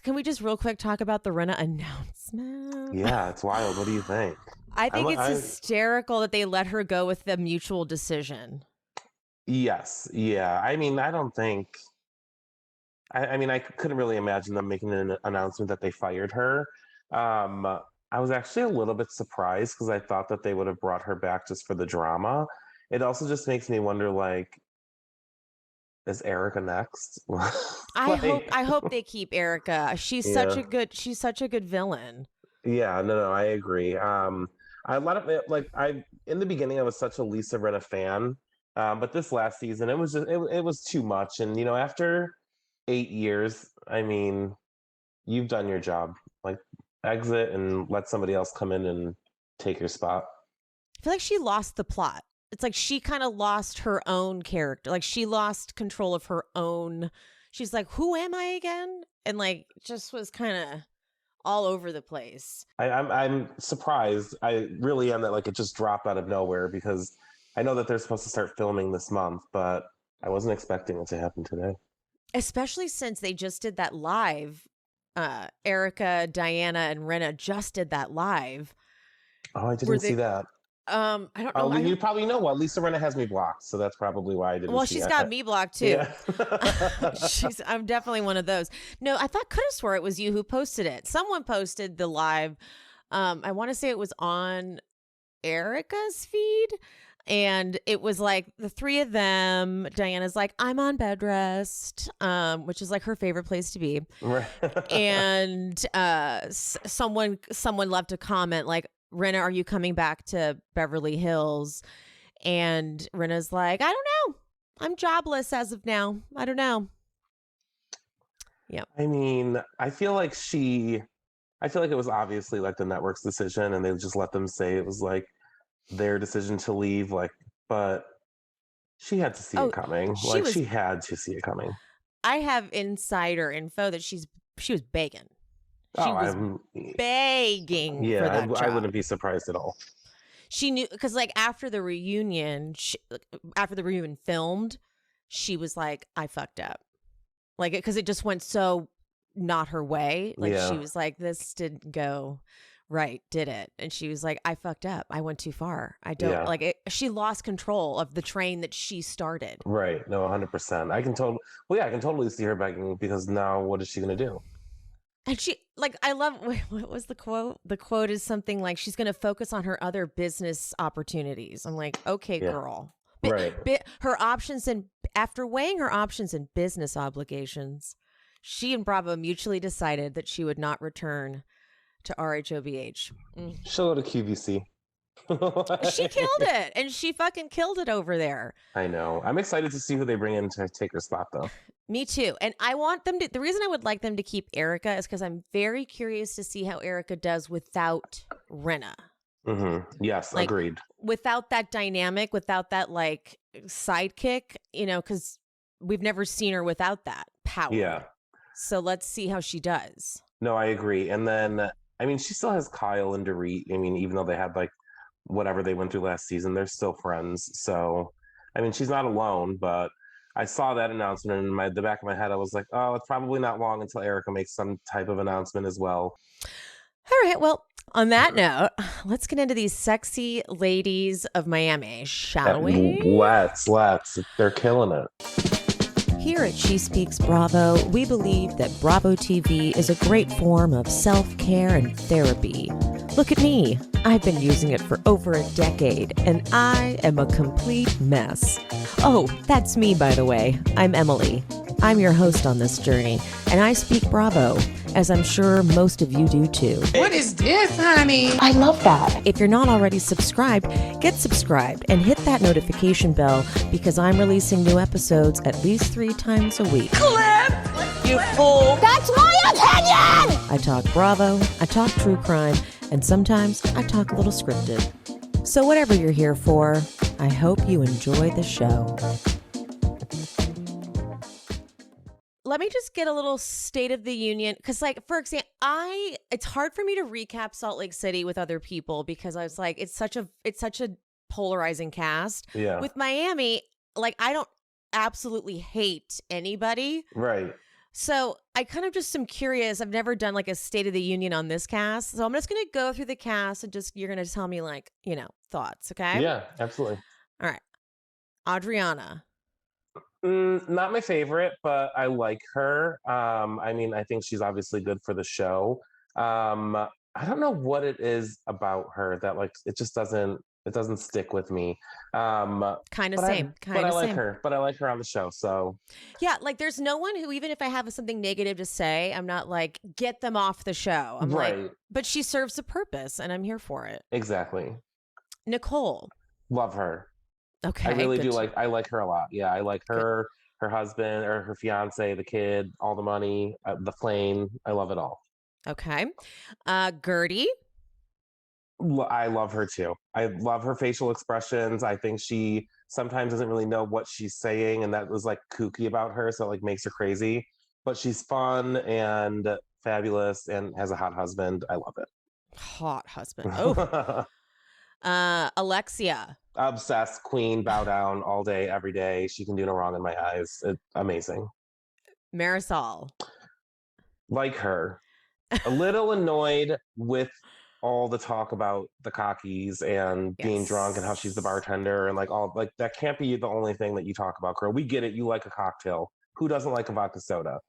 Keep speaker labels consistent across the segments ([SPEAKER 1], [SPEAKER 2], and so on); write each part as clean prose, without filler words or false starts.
[SPEAKER 1] Can we just real quick talk about the Rinna announcement?
[SPEAKER 2] Yeah, it's wild. What do you think?
[SPEAKER 1] I think it's hysterical that they let her go with the mutual decision.
[SPEAKER 2] Yes. Yeah. I mean, I don't think. I mean, I couldn't really imagine them making an announcement that they fired her. I was actually a little bit surprised because I thought that they would have brought her back just for the drama. It also just makes me wonder, like, is Erica next?
[SPEAKER 1] I hope they keep Erica. She's
[SPEAKER 2] Yeah.
[SPEAKER 1] such a good villain.
[SPEAKER 2] Yeah, no, I agree. I let it like in the beginning I was such a Lisa Rinna fan, but this last season it was just it was too much. And after 8 years, I mean, you've done your job. Like, exit and let somebody else come in and take your spot.
[SPEAKER 1] I feel like she lost the plot. It's like she kind of lost her own character. Like she lost control of her own. She's like, who am I again? And like just was kind of all over the place.
[SPEAKER 2] I'm surprised. I really am that like it just dropped out of nowhere because I know that they're supposed to start filming this month, but I wasn't expecting it to happen today.
[SPEAKER 1] Especially since they just did that live. Erica, Diana, and Rinna just did that live.
[SPEAKER 2] Oh, I didn't see that.
[SPEAKER 1] I don't know.
[SPEAKER 2] You probably know what Lisa Rinna has me blocked, so that's probably why I didn't.
[SPEAKER 1] Well, she's got me blocked too.
[SPEAKER 2] Yeah.
[SPEAKER 1] I'm definitely one of those. No, I could have swore it was you who posted it. Someone posted the live. I want to say it was on Erica's feed, and it was like the three of them. Diana's like, I'm on bed rest, which is like her favorite place to be.
[SPEAKER 2] Right.
[SPEAKER 1] And someone left a comment like, Rinna, are you coming back to Beverly Hills? And Rinna's like, I don't know. I'm jobless as of now. I don't know. Yeah.
[SPEAKER 2] I mean, I feel like it was obviously like the network's decision and they just let them say it was like their decision to leave. Like, but she had to see it coming. She had to see it coming.
[SPEAKER 1] I have insider info that she was begging. She was begging for that job.
[SPEAKER 2] I wouldn't be surprised at all.
[SPEAKER 1] She knew because, like, after the reunion filmed, she was like, "I fucked up," like because it just went so not her way. Like she was like, "This didn't go right, did it?" And she was like, "I fucked up. I went too far. I don't like it." She lost control of the train that she started.
[SPEAKER 2] Right? No, 100%. I can totally see her begging because now what is she gonna do?
[SPEAKER 1] And she, like, I love, what was the quote? The quote is something like, she's going to focus on her other business opportunities. I'm like, okay, girl.
[SPEAKER 2] Right.
[SPEAKER 1] Her options, and after weighing her options and business obligations, she and Bravo mutually decided that she would not return to RHOBH.
[SPEAKER 2] She'll go to QVC.
[SPEAKER 1] She killed it. And she fucking killed it over there.
[SPEAKER 2] I know. I'm excited to see who they bring in to take her spot, though.
[SPEAKER 1] Me too. And I want them to, the reason I would like them to keep Erica is because I'm very curious to see how Erica does without Rinna.
[SPEAKER 2] Mm-hmm. Yes,
[SPEAKER 1] like,
[SPEAKER 2] agreed.
[SPEAKER 1] Without that dynamic, without that like sidekick, because we've never seen her without that power.
[SPEAKER 2] Yeah.
[SPEAKER 1] So let's see how she does.
[SPEAKER 2] No, I agree. And then, I mean, she still has Kyle and Dorit. I mean, even though they had like whatever they went through last season, they're still friends. So, I mean, she's not alone, but I saw that announcement and in the back of my head, I was like, oh, it's probably not long until Erica makes some type of announcement as well.
[SPEAKER 1] All right. Well, on that note, let's get into these sexy ladies of Miami, shall we?
[SPEAKER 2] Let's. They're killing it.
[SPEAKER 1] Here at She Speaks Bravo, we believe that Bravo TV is a great form of self-care and therapy. Look at me. I've been using it for over a decade, and I am a complete mess. Oh, that's me, by the way. I'm Emily. I'm your host on this journey, and I speak Bravo, as I'm sure most of you do too.
[SPEAKER 3] What is this, honey?
[SPEAKER 1] I love that. If you're not already subscribed, get subscribed and hit that notification bell because I'm releasing new episodes at least 3 times a week.
[SPEAKER 3] Clip! You fool!
[SPEAKER 1] That's my opinion! I talk Bravo, I talk true crime, and sometimes I talk a little scripted. So whatever you're here for, I hope you enjoy the show. Let me just get a little state of the union. Because, like, for example, it's hard for me to recap Salt Lake City with other people because I was like, it's such a polarizing cast.
[SPEAKER 2] Yeah.
[SPEAKER 1] With Miami, like, I don't absolutely hate anybody.
[SPEAKER 2] Right.
[SPEAKER 1] So I kind of just am curious. I've never done like a State of the Union on this cast. So I'm just going to go through the cast and you're going to tell me like, thoughts. Okay.
[SPEAKER 2] Yeah, absolutely.
[SPEAKER 1] All right. Adriana.
[SPEAKER 2] Not my favorite, but I like her. I mean, I think she's obviously good for the show. I don't know what it is about her that like it just doesn't stick with me.
[SPEAKER 1] Kind of
[SPEAKER 2] but
[SPEAKER 1] same.
[SPEAKER 2] I like her. But I like her on the show. So
[SPEAKER 1] yeah, like there's no one who, even if I have something negative to say, I'm not like, get them off the show. I'm
[SPEAKER 2] right.
[SPEAKER 1] like, but she serves a purpose and I'm here for it.
[SPEAKER 2] Exactly.
[SPEAKER 1] Nicole.
[SPEAKER 2] Love her.
[SPEAKER 1] Okay.
[SPEAKER 2] I really do I like her a lot. Yeah, I like her, her husband or her fiance, the kid, all the money, the plane. I love it all.
[SPEAKER 1] Okay. Guerdy.
[SPEAKER 2] I love her too. I love her facial expressions. I think she sometimes doesn't really know what she's saying, and that was like kooky about her, so it like makes her crazy. But she's fun and fabulous and has a hot husband. I love it.
[SPEAKER 1] Hot husband. Oh. Alexia.
[SPEAKER 2] Obsessed, queen, bow down all day, every day. She can do no wrong in my eyes. It's amazing.
[SPEAKER 1] Marysol.
[SPEAKER 2] Like her. A little annoyed with all the talk about the cockies and being drunk and how she's the bartender and like all like that can't be the only thing that you talk about, girl. We get it. You like a cocktail. Who doesn't like a vodka soda?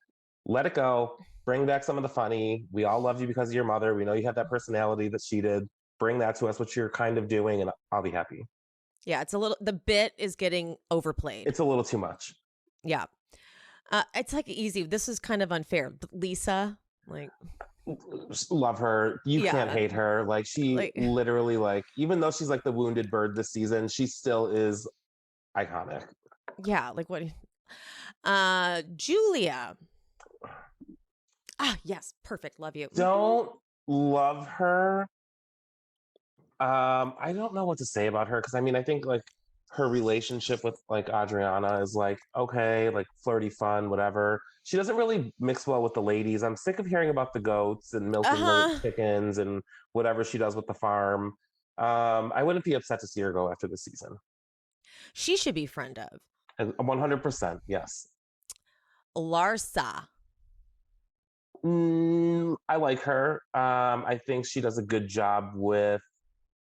[SPEAKER 2] Let it go. Bring back some of the funny. We all loved you because of your mother. We know you have that personality that she did. Bring that to us, what you're kind of doing, and I'll be happy.
[SPEAKER 1] Yeah, the bit is getting overplayed.
[SPEAKER 2] It's a little too much.
[SPEAKER 1] Yeah. It's like easy. This is kind of unfair. Lisa, like,
[SPEAKER 2] love her. You can't hate her. Like she literally like, even though she's like the wounded bird this season, she still is iconic.
[SPEAKER 1] Yeah. Like what? Julia. Ah, yes. Perfect. Love you.
[SPEAKER 2] Don't love her. I don't know what to say about her because I mean I think like her relationship with like Adriana is like okay, like flirty fun, whatever. She doesn't really mix well with the ladies. I'm sick of hearing about the goats and milking the chickens and whatever she does with the farm. I wouldn't be upset to see her go after this season.
[SPEAKER 1] She should be friend of.
[SPEAKER 2] 100%, yes.
[SPEAKER 1] Larsa.
[SPEAKER 2] I like her. I think she does a good job with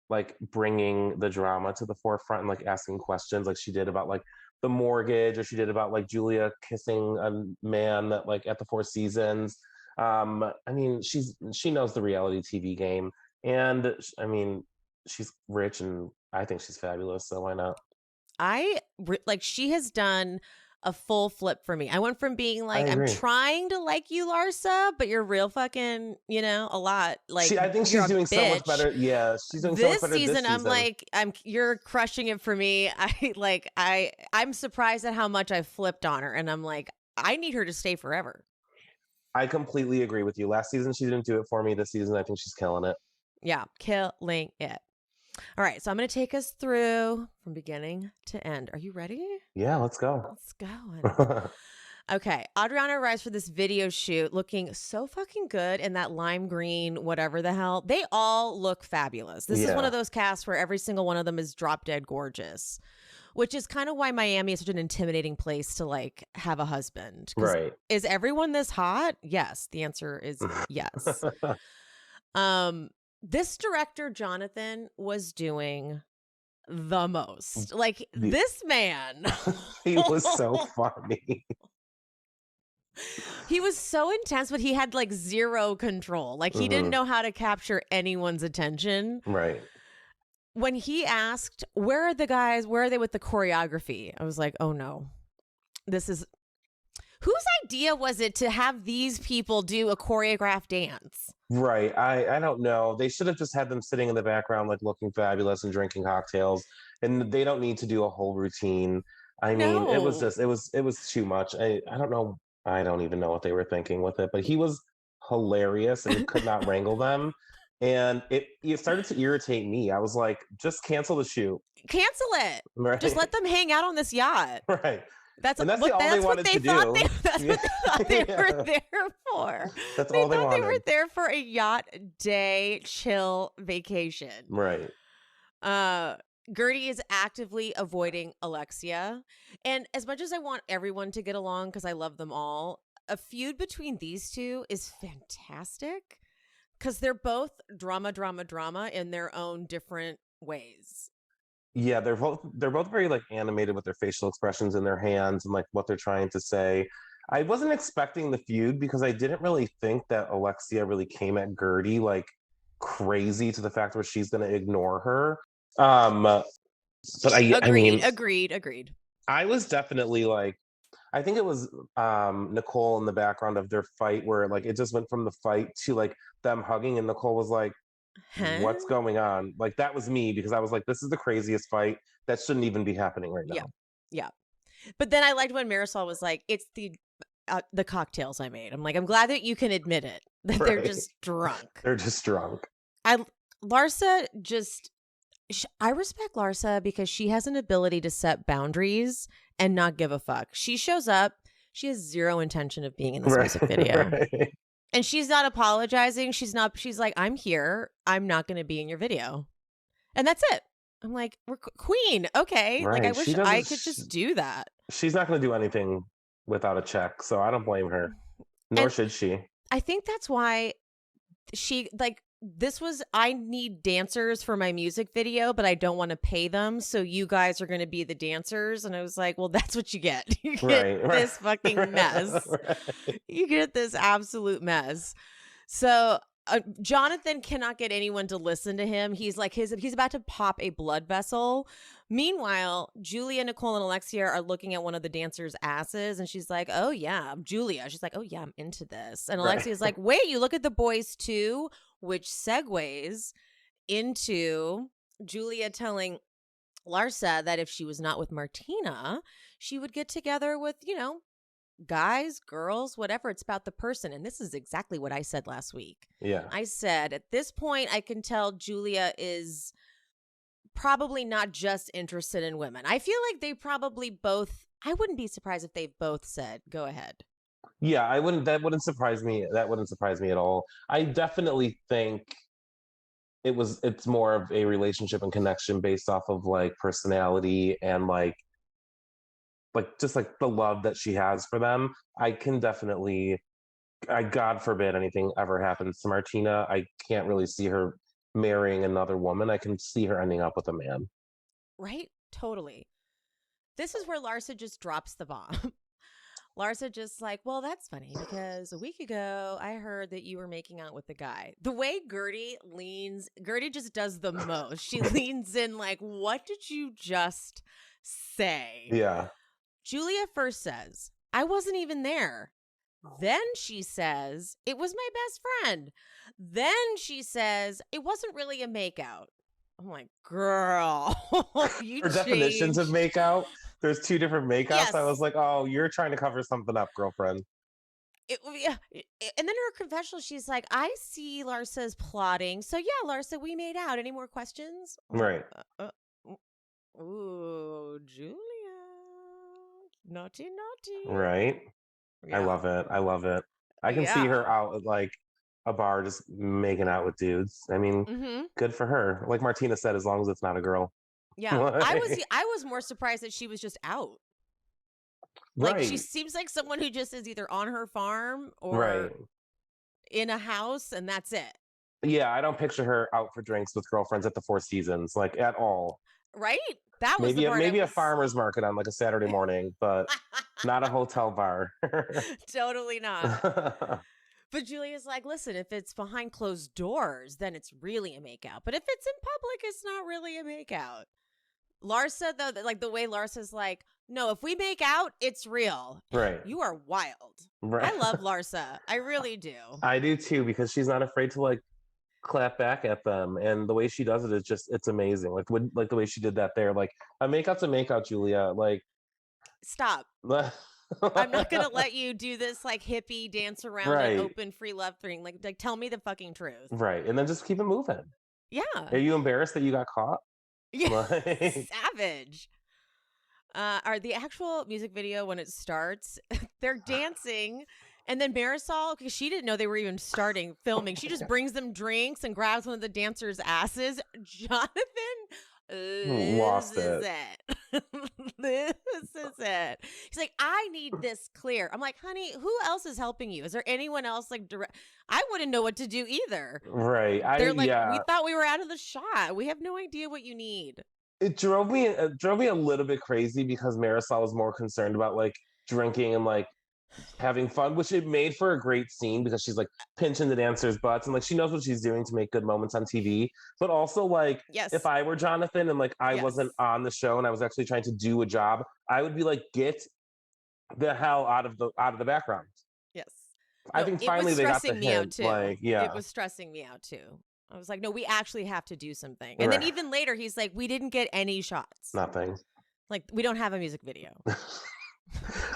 [SPEAKER 2] like bringing the drama to the forefront and like asking questions like she did about like the mortgage or she did about like Julia kissing a man that like at the Four Seasons. I mean, she knows the reality TV game and I mean, she's rich and I think she's fabulous. So why not?
[SPEAKER 1] She has done a full flip for me. I went from being like, I'm trying to like you, Larsa, but you're real fucking, a lot. Like,
[SPEAKER 2] I think she's doing so much better. Yeah, she's doing so much better this season.
[SPEAKER 1] I'm like, you're crushing it for me. I'm surprised at how much I flipped on her, and I'm like, I need her to stay forever.
[SPEAKER 2] I completely agree with you. Last season she didn't do it for me. This season I think she's killing it.
[SPEAKER 1] Yeah, killing it. All right, so I'm going to take us through from beginning to end. Are you ready?
[SPEAKER 2] Yeah, let's go.
[SPEAKER 1] Let's go. Okay, Adriana arrives for this video shoot looking so fucking good in that lime green, whatever the hell. They all look fabulous. This is one of those casts where every single one of them is drop dead gorgeous, which is kind of why Miami is such an intimidating place to like have a husband.
[SPEAKER 2] Right.
[SPEAKER 1] Is everyone this hot? Yes. The answer is yes. This director, Jonathan, was doing the most. Like, this man.
[SPEAKER 2] He was so funny.
[SPEAKER 1] He was so intense, but he had, like, zero control. Like, he didn't know how to capture anyone's attention.
[SPEAKER 2] Right.
[SPEAKER 1] When he asked, where are the guys? Where are they with the choreography? I was like, oh, no. This is... Whose idea was it to have these people do a choreographed dance?
[SPEAKER 2] Right. I don't know. They should have just had them sitting in the background, like looking fabulous and drinking cocktails. And they don't need to do a whole routine. I mean, it was just, it was too much. I don't know. I don't even know what they were thinking with it, but he was hilarious and he could not wrangle them. And it started to irritate me. I was like, just cancel the shoot.
[SPEAKER 1] Cancel it.
[SPEAKER 2] Right.
[SPEAKER 1] Just let them hang out on this yacht.
[SPEAKER 2] Right.
[SPEAKER 1] That's
[SPEAKER 2] all they wanted to do.
[SPEAKER 1] That's what they thought they were there for.
[SPEAKER 2] That's all they wanted.
[SPEAKER 1] They were there for a yacht day chill vacation.
[SPEAKER 2] Right.
[SPEAKER 1] Guerdy is actively avoiding Alexia. And as much as I want everyone to get along because I love them all, a feud between these two is fantastic because they're both drama in their own different ways.
[SPEAKER 2] Yeah, they're both very like animated with their facial expressions in their hands and like what they're trying to say. I wasn't expecting the feud because I didn't really think that Alexia really came at Guerdy like crazy to the fact where she's going to ignore her. But I mean,
[SPEAKER 1] agreed.
[SPEAKER 2] I was definitely like, I think it was Nicole in the background of their fight where like it just went from the fight to like them hugging, and Nicole was like, what's going on? Like that was me because I was like, this is the craziest fight that shouldn't even be happening right now.
[SPEAKER 1] Yeah. But then I liked when Marysol was like, it's the cocktails I made. I'm like, I'm glad that you can admit it. That they're just drunk.
[SPEAKER 2] They're just drunk.
[SPEAKER 1] Larsa just, I respect Larsa because she has an ability to set boundaries and not give a fuck. She shows up. She has zero intention of being in this music video.
[SPEAKER 2] Right.
[SPEAKER 1] And she's not apologizing. She's like, I'm here. I'm not going to be in your video. And that's it. I'm like, we're queen. Okay.
[SPEAKER 2] Right.
[SPEAKER 1] Like, I wish I could just do that.
[SPEAKER 2] She's not going to do anything without a check. So I don't blame her. Nor should she.
[SPEAKER 1] I think that's why she, like, I need dancers for my music video, but I don't want to pay them. So you guys are going to be the dancers. And I was like, well, that's what you get. You get this fucking mess. Right. You get this absolute mess. So Jonathan cannot get anyone to listen to him. He's like, he's about to pop a blood vessel. Meanwhile, Julia, Nicole, and Alexia are looking at one of the dancers' asses, and she's like, oh, yeah, Julia. She's like, oh, yeah, I'm into this. And Alexia's like, wait, you look at the boys, too? Which segues into Julia telling Larsa that if she was not with Martina, she would get together with, guys, girls, whatever. It's about the person. And this is exactly what I said last week.
[SPEAKER 2] Yeah.
[SPEAKER 1] I said, at this point, I can tell Julia is probably not just interested in women. I feel like they probably both, I wouldn't be surprised if they both said, go ahead.
[SPEAKER 2] Yeah, that wouldn't surprise me. That wouldn't surprise me at all. I definitely think it's more of a relationship and connection based off of like personality and like just like the love that she has for them. I can definitely, God forbid anything ever happens to Martina, I can't really see her marrying another woman. I can see her ending up with a man.
[SPEAKER 1] Right? Totally. This is where Larsa just drops the bomb. Larsa just like, well, that's funny because a week ago I heard that you were making out with the guy. The way Guerdy just does the most. She leans in like, what did you just say?
[SPEAKER 2] Yeah.
[SPEAKER 1] Julia first says, I wasn't even there. Then she says, it was my best friend. Then she says, it wasn't really a makeout. I'm like, girl, you
[SPEAKER 2] Her definitions of makeout. There's two different makeouts. Yes. I was like, oh, you're trying to cover something up, girlfriend.
[SPEAKER 1] And then her confessional, she's like, I see Larsa's plotting. So yeah, Larsa, we made out. Any more questions?
[SPEAKER 2] Right.
[SPEAKER 1] Ooh, Julia. Naughty.
[SPEAKER 2] Right. Yeah. I love it. I can see her out at like a bar just making out with dudes. I mean, good for her. Like Martina said, as long as it's not a girl.
[SPEAKER 1] Yeah. I was more surprised that she was just out. Like she seems like someone who just is either on her farm or in a house, and that's it.
[SPEAKER 2] Yeah, I don't picture her out for drinks with girlfriends at the Four Seasons, like at all.
[SPEAKER 1] Right? That was
[SPEAKER 2] maybe a farmer's market on like a Saturday morning, but not a hotel bar.
[SPEAKER 1] Totally not. But Julia's like, listen, if it's behind closed doors, then it's really a makeout. But if it's in public, it's not really a makeout. Larsa, though, like the way Larsa's like, no, if we make out, it's real.
[SPEAKER 2] Right.
[SPEAKER 1] You are wild.
[SPEAKER 2] Right.
[SPEAKER 1] I love Larsa. I really do.
[SPEAKER 2] I do too, because she's not afraid to like clap back at them. And the way she does it is just, it's amazing. Like the way she did that there. Like, a makeout's a makeout, Julia. Like,
[SPEAKER 1] stop. I'm not going to let you do this like hippie dance around and open free love thing. Like tell me the fucking truth.
[SPEAKER 2] Right. And then just keep it moving.
[SPEAKER 1] Yeah.
[SPEAKER 2] Are you embarrassed that you got caught?
[SPEAKER 1] Yeah. Savage. The actual music video, when it starts, they're dancing. And then Marysol, because she didn't know they were even starting filming, she just brings them drinks and grabs one of the dancers' asses. Jonathan
[SPEAKER 2] lost it.
[SPEAKER 1] This is it. He's like, I need this clear. I'm like, honey, who else is helping you? Is there anyone else like direct? I wouldn't know what to do either.
[SPEAKER 2] Right.
[SPEAKER 1] They're like, we thought we were out of the shot. We have no idea what you need.
[SPEAKER 2] It drove me a little bit crazy because Marysol was more concerned about like drinking and like having fun, which it made for a great scene because she's like pinching the dancers' butts and like she knows what she's doing to make good moments on TV. But also like
[SPEAKER 1] Yes.
[SPEAKER 2] if I were Jonathan and like I wasn't on the show and I was actually trying to do a job, I would be like, get the hell out of the background.
[SPEAKER 1] Yes.
[SPEAKER 2] I think finally they got the hint.
[SPEAKER 1] Out too.
[SPEAKER 2] Like, yeah.
[SPEAKER 1] It was stressing me out too. I was like, no, we actually have to do something. And then even later, he's like, we didn't get any shots.
[SPEAKER 2] Nothing.
[SPEAKER 1] Like, we don't have a music video.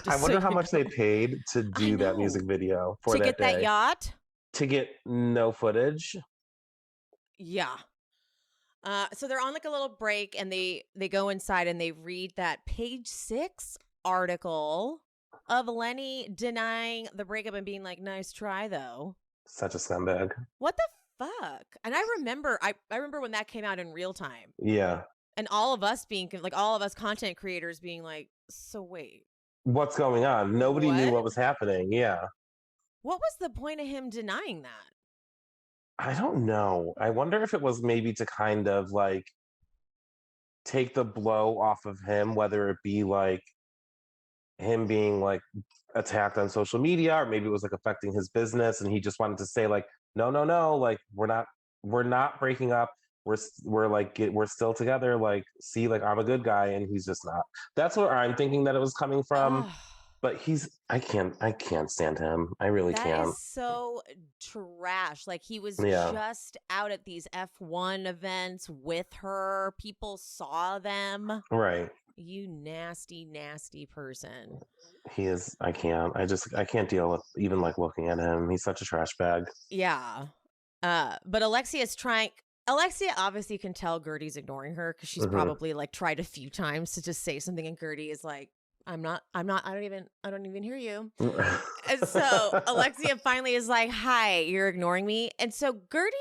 [SPEAKER 2] I wonder how much they paid to do that music video for
[SPEAKER 1] to get that yacht.
[SPEAKER 2] To get no footage.
[SPEAKER 1] Yeah. So they're on like a little break and they go inside and they read that page 6 article of Lenny denying the breakup and being like, nice try though.
[SPEAKER 2] Such a scumbag.
[SPEAKER 1] What the fuck? And I remember when that came out in real time.
[SPEAKER 2] Yeah.
[SPEAKER 1] And all of us being like, all of us content creators being like, so wait.
[SPEAKER 2] What's going on? Nobody knew what was happening. Yeah.
[SPEAKER 1] What was the point of him denying that?
[SPEAKER 2] I don't know. I wonder if it was maybe to kind of like take the blow off of him, whether it be like him being like attacked on social media, or maybe it was like affecting his business and he just wanted to say like, no, like we're not breaking up. We're like we're still together. Like, see, like I'm a good guy and he's just not. That's where I'm thinking that it was coming from. But I can't stand him. I really can't.
[SPEAKER 1] That is so trash. Like he was just out at these F1 events with her. People saw them.
[SPEAKER 2] Right.
[SPEAKER 1] You nasty, nasty person.
[SPEAKER 2] He is. I can't deal with even like looking at him. He's such a trash bag.
[SPEAKER 1] Yeah. But Alexia obviously can tell Guerdy's ignoring her because she's probably like tried a few times to just say something, and Guerdy is like, I don't even hear you. And so Alexia finally is like, hi, you're ignoring me. And so Guerdy,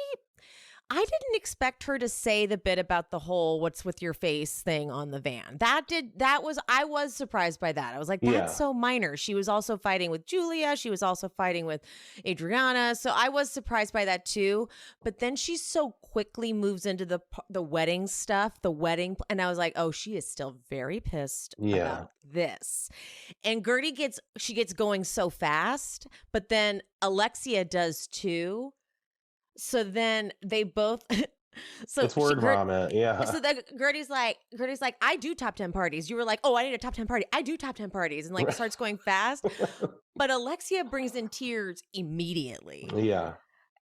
[SPEAKER 1] I didn't expect her to say the bit about the whole what's with your face thing on the van. I was surprised by that. I was like, that's so minor. She was also fighting with Julia. She was also fighting with Adriana. So I was surprised by that too. But then she so quickly moves into the wedding stuff, and I was like, oh, she is still very pissed about this. And Guerdy gets going so fast, but then Alexia does too. So then they both. So
[SPEAKER 2] it's word vomit, yeah.
[SPEAKER 1] So then Guerdy's like, I do top 10 parties. You were like, oh, I need a top 10 party. I do top 10 parties, and like starts going fast. But Alexia brings in tears immediately.
[SPEAKER 2] Yeah.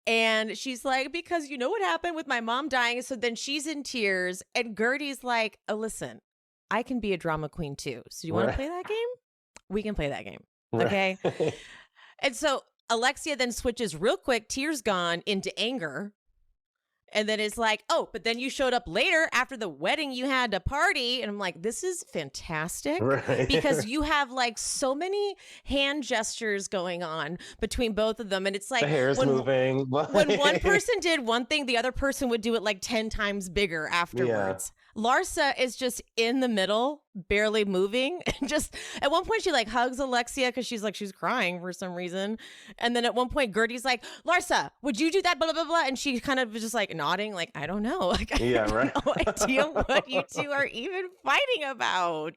[SPEAKER 1] And she's like, because you know what happened with my mom dying. So then she's in tears, and Guerdy's like, oh, listen, I can be a drama queen too. So you want to play that game? We can play that game, okay? And so Alexia then switches real quick, tears gone, into anger. And then it's like, oh, but then you showed up later after the wedding, you had a party. And I'm like, this is fantastic. Right. Because you have like so many hand gestures going on between both of them. And it's like
[SPEAKER 2] the hair's moving.
[SPEAKER 1] When one person did one thing, the other person would do it like 10 times bigger afterwards. Yeah. Larsa is just in the middle, barely moving. And just at one point she like hugs Alexia because she's crying for some reason. And then at one point Guerdy's like, Larsa, would you do that? Blah, blah, blah. And she kind of just like nodding, like, I don't know. Like, I have no idea what you two are even fighting about.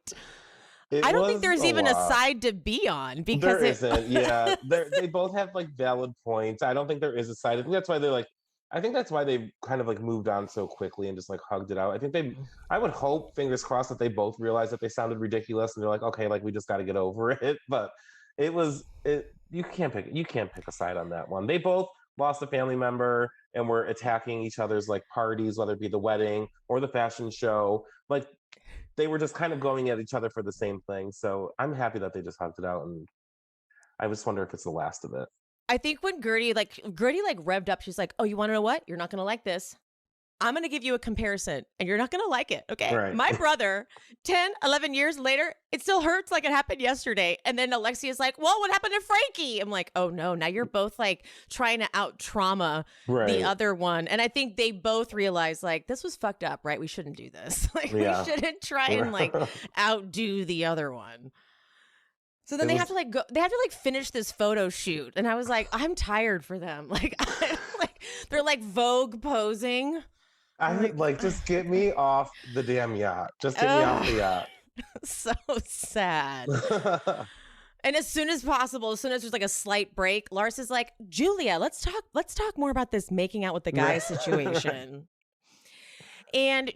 [SPEAKER 1] I don't think there's even a side to be on because
[SPEAKER 2] there isn't. Yeah, they both have like valid points. I don't think there is a side. I think that's why they kind of like moved on so quickly and just like hugged it out. I would hope, fingers crossed, that they both realized that they sounded ridiculous and they're like, okay, like we just got to get over it. But you can't pick a side on that one. They both lost a family member and were attacking each other's like parties, whether it be the wedding or the fashion show. Like they were just kind of going at each other for the same thing. So I'm happy that they just hugged it out, and I just wonder if it's the last of it.
[SPEAKER 1] I think when Guerdy revved up, she's like, oh, you want to know what? You're not going to like this. I'm going to give you a comparison and you're not going to like it. Okay.
[SPEAKER 2] Right.
[SPEAKER 1] My brother, 10, 11 years later, it still hurts like it happened yesterday. And then Alexia's like, well, what happened to Frankie? I'm like, oh no, now you're both like trying to out trauma the other one. And I think they both realize like, this was fucked up, right? We shouldn't do this. Like we shouldn't try and like outdo the other one. So then they have to finish this photo shoot. And I was like, I'm tired for them. Like, they're like Vogue posing.
[SPEAKER 2] I like, just get me off the damn yacht. Just get me off the yacht.
[SPEAKER 1] So sad. And as soon as possible, as soon as there's like a slight break, Larsa's like, Julia, let's talk more about this making out with the guy situation. And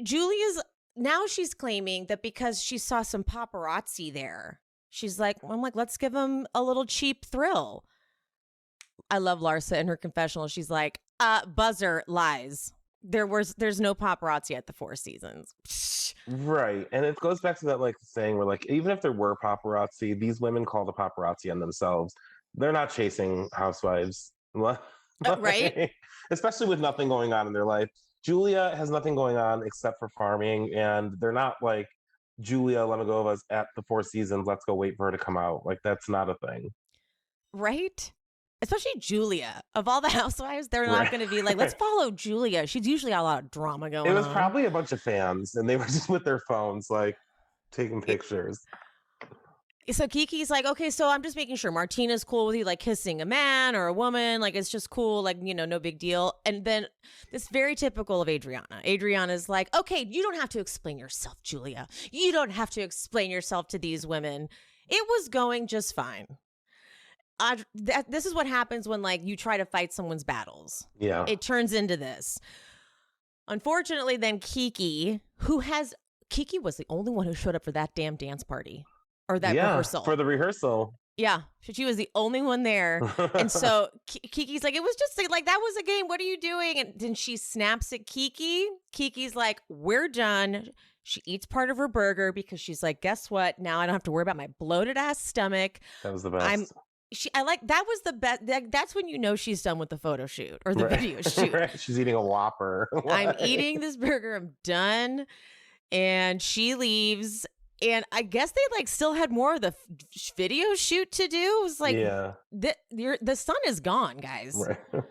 [SPEAKER 1] now she's claiming that because she saw some paparazzi there, she's like, I'm like, let's give him a little cheap thrill. I love Larsa in her confessional. She's like, buzzer, lies. There's no paparazzi at the Four Seasons.
[SPEAKER 2] Right. And it goes back to that like saying where like, even if there were paparazzi, these women call the paparazzi on themselves. They're not chasing housewives.
[SPEAKER 1] Right.
[SPEAKER 2] Especially with nothing going on in their life. Julia has nothing going on except for farming, and they're not like Julia Lemigova's at the Four Seasons. Let's go wait for her to come out. Like, that's not a thing.
[SPEAKER 1] Right. Especially Julia. Of all the housewives, they're not going to be like, let's follow Julia. She's usually got a lot of drama going on.
[SPEAKER 2] It was probably a bunch of fans, and they were just with their phones, like, taking pictures.
[SPEAKER 1] So Kiki's like, okay, so I'm just making sure Martina's cool with you, like, kissing a man or a woman. Like, it's just cool. Like, you know, no big deal. And then this very typical of Adriana. Adriana's like, okay, you don't have to explain yourself, Julia. You don't have to explain yourself to these women. It was going just fine. This is what happens when like you try to fight someone's battles.
[SPEAKER 2] Yeah.
[SPEAKER 1] It turns into this. Unfortunately, then Kiki was the only one who showed up for that damn dance party or that rehearsal.
[SPEAKER 2] For the rehearsal.
[SPEAKER 1] Yeah. She was the only one there. And so Kiki's like, it was just like, that was a game. What are you doing? And then she snaps at Kiki. Kiki's like, we're done. She eats part of her burger because she's like, guess what? Now I don't have to worry about my bloated ass stomach.
[SPEAKER 2] That was the best.
[SPEAKER 1] That was the best. That's when you know she's done with the photo shoot or the video shoot.
[SPEAKER 2] Right. She's eating a Whopper.
[SPEAKER 1] I'm eating this burger. I'm done. And she leaves. And I guess they like still had more of the video shoot to do. It was like, the sun is gone, guys.
[SPEAKER 2] Right.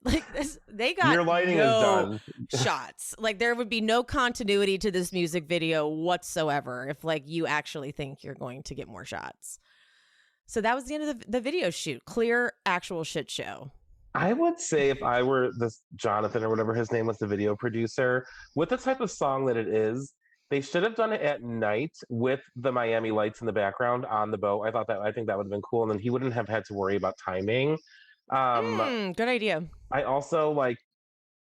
[SPEAKER 1] Like this, they got
[SPEAKER 2] your lighting is done.
[SPEAKER 1] Shots. Like there would be no continuity to this music video whatsoever if like you actually think you're going to get more shots. So that was the end of the video shoot. Clear, actual shit show.
[SPEAKER 2] I would say if I were this Jonathan or whatever his name was, the video producer, with the type of song that it is, they should have done it at night with the Miami lights in the background on the boat. I think that would have been cool. And then he wouldn't have had to worry about timing.
[SPEAKER 1] Good idea. I
[SPEAKER 2] also like,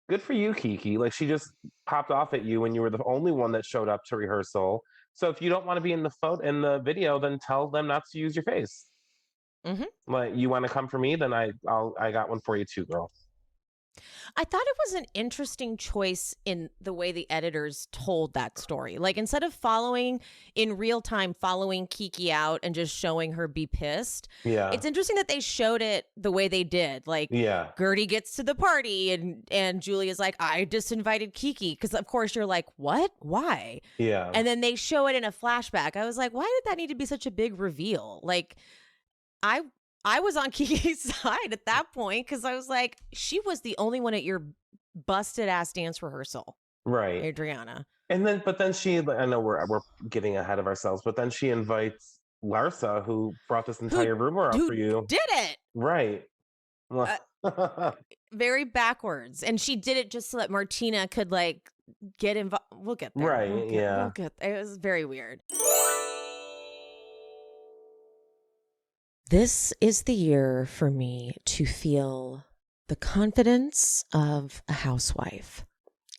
[SPEAKER 2] good for you, Kiki. Like she just popped off at you when you were the only one that showed up to rehearsal. So if you don't want to be in the video, then tell them not to use your face. Mm-hmm. Like you want to come for me, then I got one for you too, girl.
[SPEAKER 1] I thought it was an interesting choice in the way the editors told that story. Like instead of following Kiki out and just showing her be pissed. Yeah. It's interesting that they showed it the way they did. Like Guerdy gets to the party and Julia's like, I disinvited Kiki. Because of course you're like, what? Why? Yeah. And then they show it in a flashback. I was like, why did that need to be such a big reveal? Like I was on Kiki's side at that point because I was like, she was the only one at your busted ass dance rehearsal. Right. Adriana.
[SPEAKER 2] But then she, I know we're getting ahead of ourselves, but then she invites Larsa, who brought this entire rumor up for you.
[SPEAKER 1] Did it.
[SPEAKER 2] Right.
[SPEAKER 1] Very backwards. And she did it just so that Martina could like get involved. We'll get there.
[SPEAKER 2] Right.
[SPEAKER 1] It was very weird. This is the year for me to feel the confidence of a housewife.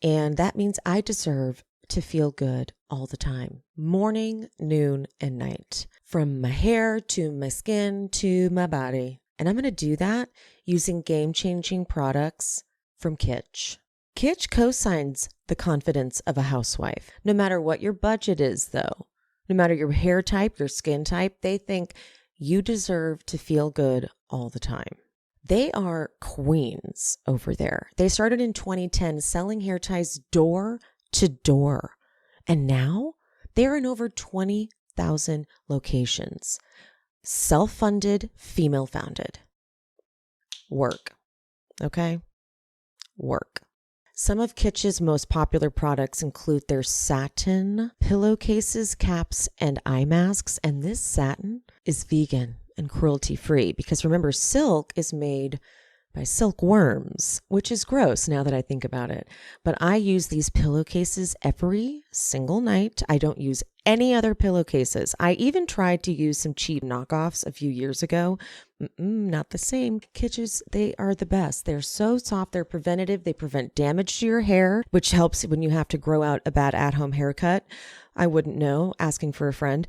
[SPEAKER 1] And that means I deserve to feel good all the time. Morning, noon, and night. From my hair to my skin to my body. And I'm going to do that using game-changing products from Kitsch. Kitsch co-signs the confidence of a housewife. No matter what your budget is, though. No matter your hair type, your skin type, they think you deserve to feel good all the time. They are queens over there. They started in 2010 selling hair ties door to door. And now they're in over 20,000 locations. Self-funded, female-founded. Work. Okay? Work. Some of Kitsch's most popular products include their satin pillowcases, caps, and eye masks. And this satin is vegan and cruelty-free because remember, silk is made by silkworms, which is gross now that I think about it. But I use these pillowcases every single night. I don't use any other pillowcases. I even tried to use some cheap knockoffs a few years ago. Not the same. Kitsch's, they are the best. They're so soft. They're preventative. They prevent damage to your hair, which helps when you have to grow out a bad at-home haircut. I wouldn't know, asking for a friend.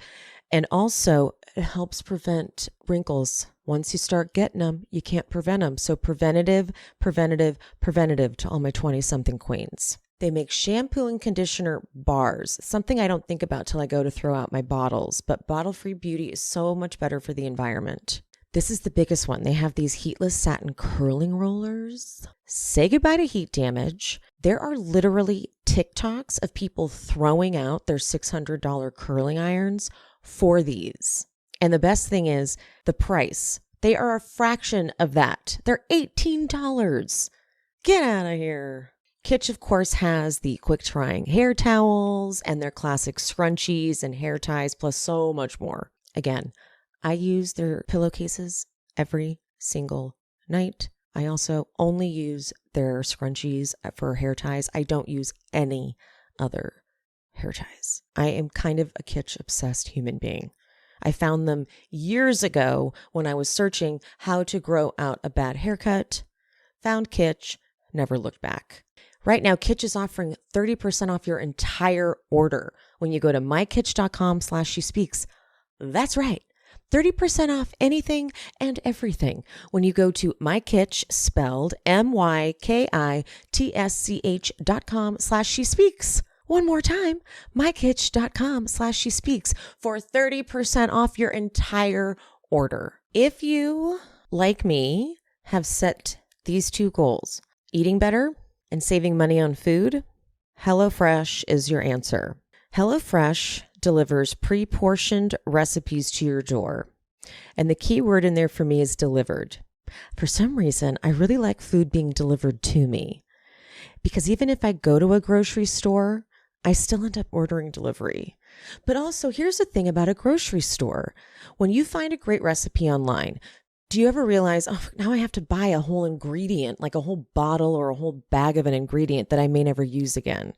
[SPEAKER 1] And also, it helps prevent wrinkles. Once you start getting them, you can't prevent them. So preventative, preventative, preventative to all my 20-something queens. They make shampoo and conditioner bars, something I don't think about till I go to throw out my bottles. But bottle-free beauty is so much better for the environment. This is the biggest one. They have these heatless satin curling rollers. Say goodbye to heat damage. There are literally TikToks of people throwing out their $600 curling irons for these. And the best thing is the price. They are a fraction of that. They're $18. Get out of here. Kitsch, of course, has the quick drying hair towels and their classic scrunchies and hair ties, plus so much more. Again, I use their pillowcases every single night. I also only use their scrunchies for hair ties. I don't use any other hair ties. I am kind of a Kitsch obsessed human being. I found them years ago when I was searching how to grow out a bad haircut. Found Kitsch, never looked back. Right now, Kitsch is offering 30% off your entire order when you go to mykitsch.com/shespeaks. That's right. 30% off anything and everything when you go to mykitsch, spelled mykitsch.com/shespeaks. One more time, mykitsch.com/shespeaks for 30% off your entire order. If you, like me, have set these two goals, eating better and saving money on food, HelloFresh is your answer. HelloFresh delivers pre-portioned recipes to your door. And the key word in there for me is delivered. For some reason, I really like food being delivered to me. Because even if I go to a grocery store, I still end up ordering delivery. But also, here's the thing about a grocery store. When you find a great recipe online, do you ever realize, oh, now I have to buy a whole ingredient, like a whole bottle or a whole bag of an ingredient that I may never use again?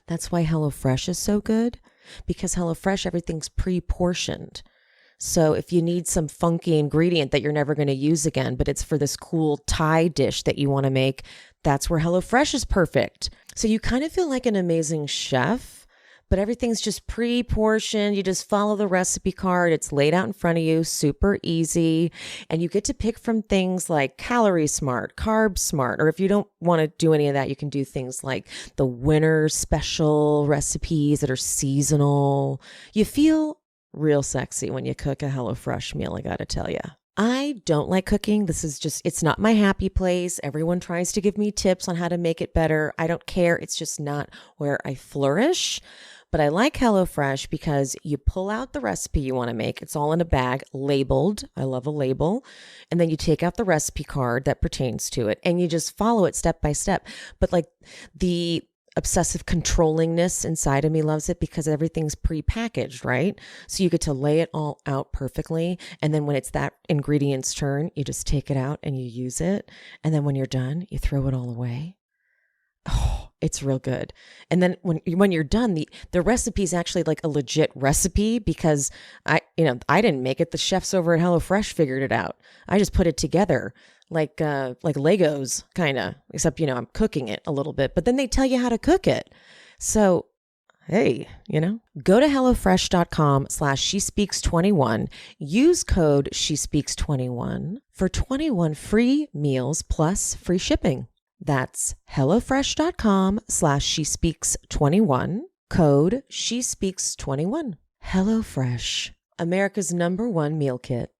[SPEAKER 1] That's why HelloFresh is so good, because HelloFresh, everything's pre-portioned. So if you need some funky ingredient that you're never going to use again, but it's for this cool Thai dish that you want to make, that's where HelloFresh is perfect. So you kind of feel like an amazing chef, but everything's just pre-portioned. You just follow the recipe card. It's laid out in front of you, super easy. And you get to pick from things like Calorie Smart, Carb Smart, or if you don't want to do any of that, you can do things like the winter special recipes that are seasonal. You feel real sexy when you cook a HelloFresh meal, I gotta tell you. I don't like cooking. This is just, it's not my happy place. Everyone tries to give me tips on how to make it better. I don't care. It's just not where I flourish. But I like HelloFresh because you pull out the recipe you want to make. It's all in a bag, labeled. I love a label. And then you take out the recipe card that pertains to it and you just follow it step by step. But like the obsessive controllingness inside of me loves it because everything's pre-packaged, right? So you get to lay it all out perfectly. And then when it's that ingredient's turn, you just take it out and you use it. And then when you're done, you throw it all away. Oh, it's real good. And then when you're done, the recipe is actually like a legit recipe because I didn't make it. The chefs over at HelloFresh figured it out. I just put it together like Legos kind of, except, I'm cooking it a little bit, but then they tell you how to cook it. So, hey, go to HelloFresh.com/SheSpeaks21, use code SheSpeaks21 for 21 free meals plus free shipping. That's HelloFresh.com/SheSpeaks21, code SheSpeaks21. HelloFresh, America's #1 meal kit.